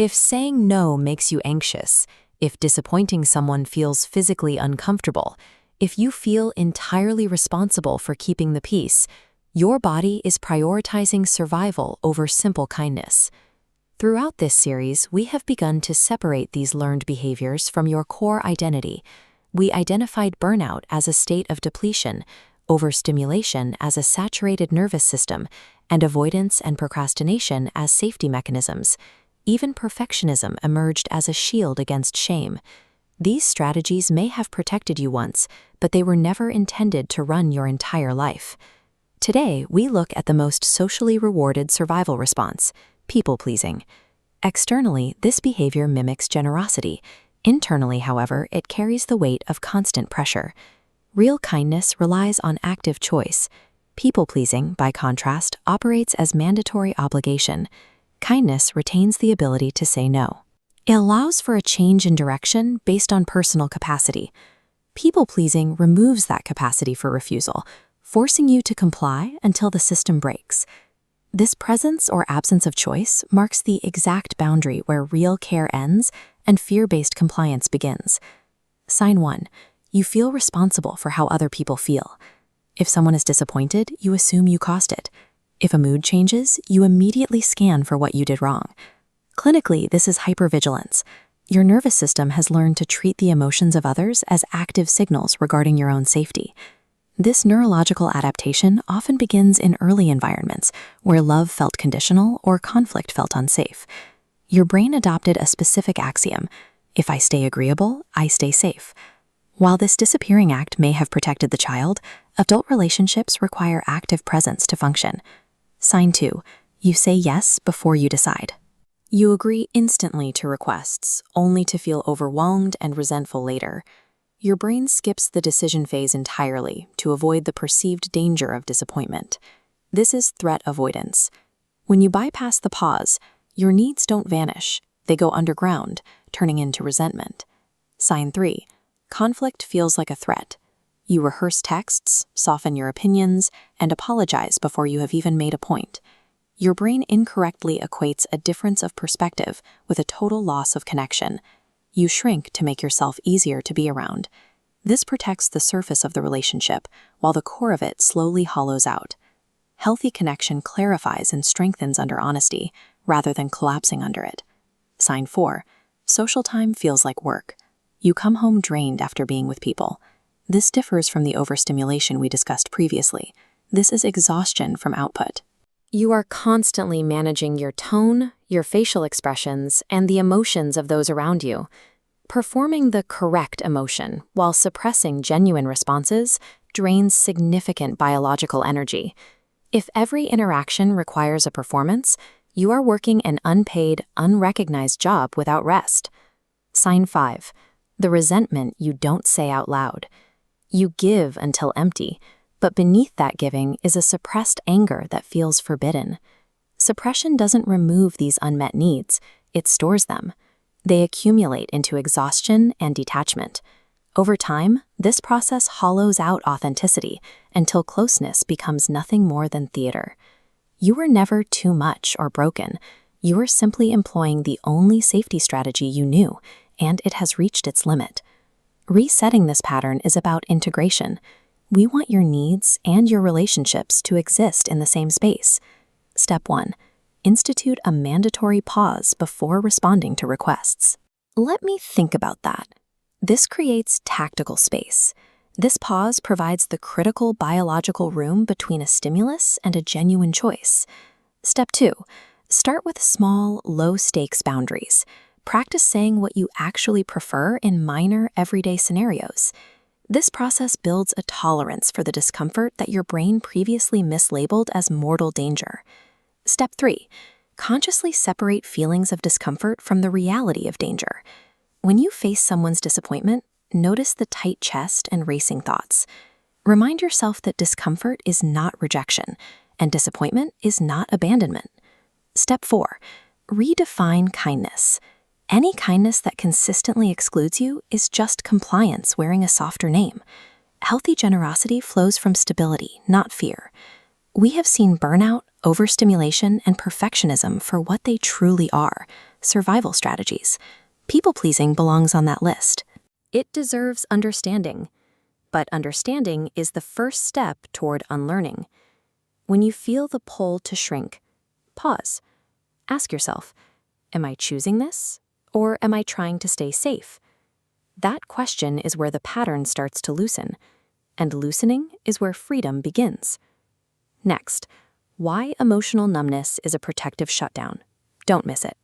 If saying no makes you anxious, if disappointing someone feels physically uncomfortable, if you feel entirely responsible for keeping the peace, your body is prioritizing survival over simple kindness. Throughout this series, we have begun to separate these learned behaviors from your core identity. We identified burnout as a state of depletion, overstimulation as a saturated nervous system, and avoidance and procrastination as safety mechanisms. Even perfectionism emerged as a shield against shame. These strategies may have protected you once, but they were never intended to run your entire life. Today, we look at the most socially rewarded survival response: people-pleasing. Externally, this behavior mimics generosity. Internally, however, it carries the weight of constant pressure. Real kindness relies on active choice. People-pleasing, by contrast, operates as mandatory obligation. Kindness retains the ability to say no. It allows for a change in direction based on personal capacity. People-pleasing removes that capacity for refusal, forcing you to comply until the system breaks. This presence or absence of choice marks the exact boundary where real care ends and fear-based compliance begins. Sign 1. You feel responsible for how other people feel. If someone is disappointed, you assume you caused it. If a mood changes, you immediately scan for what you did wrong. Clinically, this is hypervigilance. Your nervous system has learned to treat the emotions of others as active signals regarding your own safety. This neurological adaptation often begins in early environments where love felt conditional or conflict felt unsafe. Your brain adopted a specific axiom: if I stay agreeable, I stay safe. While this disappearing act may have protected the child, adult relationships require active presence to function. Sign 2. You say yes before you decide. You agree instantly to requests, only to feel overwhelmed and resentful later. Your brain skips the decision phase entirely to avoid the perceived danger of disappointment. This is threat avoidance. When you bypass the pause, your needs don't vanish. They go underground, turning into resentment. Sign 3. Conflict feels like a threat. You rehearse texts, soften your opinions, and apologize before you have even made a point. Your brain incorrectly equates a difference of perspective with a total loss of connection. You shrink to make yourself easier to be around. This protects the surface of the relationship, while the core of it slowly hollows out. Healthy connection clarifies and strengthens under honesty, rather than collapsing under it. Sign 4. Social time feels like work. You come home drained after being with people. This differs from the overstimulation we discussed previously. This is exhaustion from output. You are constantly managing your tone, your facial expressions, and the emotions of those around you. Performing the correct emotion while suppressing genuine responses drains significant biological energy. If every interaction requires a performance, you are working an unpaid, unrecognized job without rest. Sign 5. The resentment you don't say out loud. You give until empty, but beneath that giving is a suppressed anger that feels forbidden. Suppression doesn't remove these unmet needs, it stores them. They accumulate into exhaustion and detachment. Over time, this process hollows out authenticity until closeness becomes nothing more than theater. You were never too much or broken. You were simply employing the only safety strategy you knew, and it has reached its limit. Resetting this pattern is about integration. We want your needs and your relationships to exist in the same space. Step 1. Institute a mandatory pause before responding to requests. Let me think about that. This creates tactical space. This pause provides the critical biological room between a stimulus and a genuine choice. Step 2. Start with small, low-stakes boundaries. Practice saying what you actually prefer in minor, everyday scenarios. This process builds a tolerance for the discomfort that your brain previously mislabeled as mortal danger. Step 3. Consciously separate feelings of discomfort from the reality of danger. When you face someone's disappointment, notice the tight chest and racing thoughts. Remind yourself that discomfort is not rejection, and disappointment is not abandonment. Step 4. Redefine kindness. Any kindness that consistently excludes you is just compliance wearing a softer name. Healthy generosity flows from stability, not fear. We have seen burnout, overstimulation, and perfectionism for what they truly are: survival strategies. People-pleasing belongs on that list. It deserves understanding. But understanding is the first step toward unlearning. When you feel the pull to shrink, pause. Ask yourself, am I choosing this, or am I trying to stay safe? That question is where the pattern starts to loosen, and loosening is where freedom begins. Next, why emotional numbness is a protective shutdown. Don't miss it.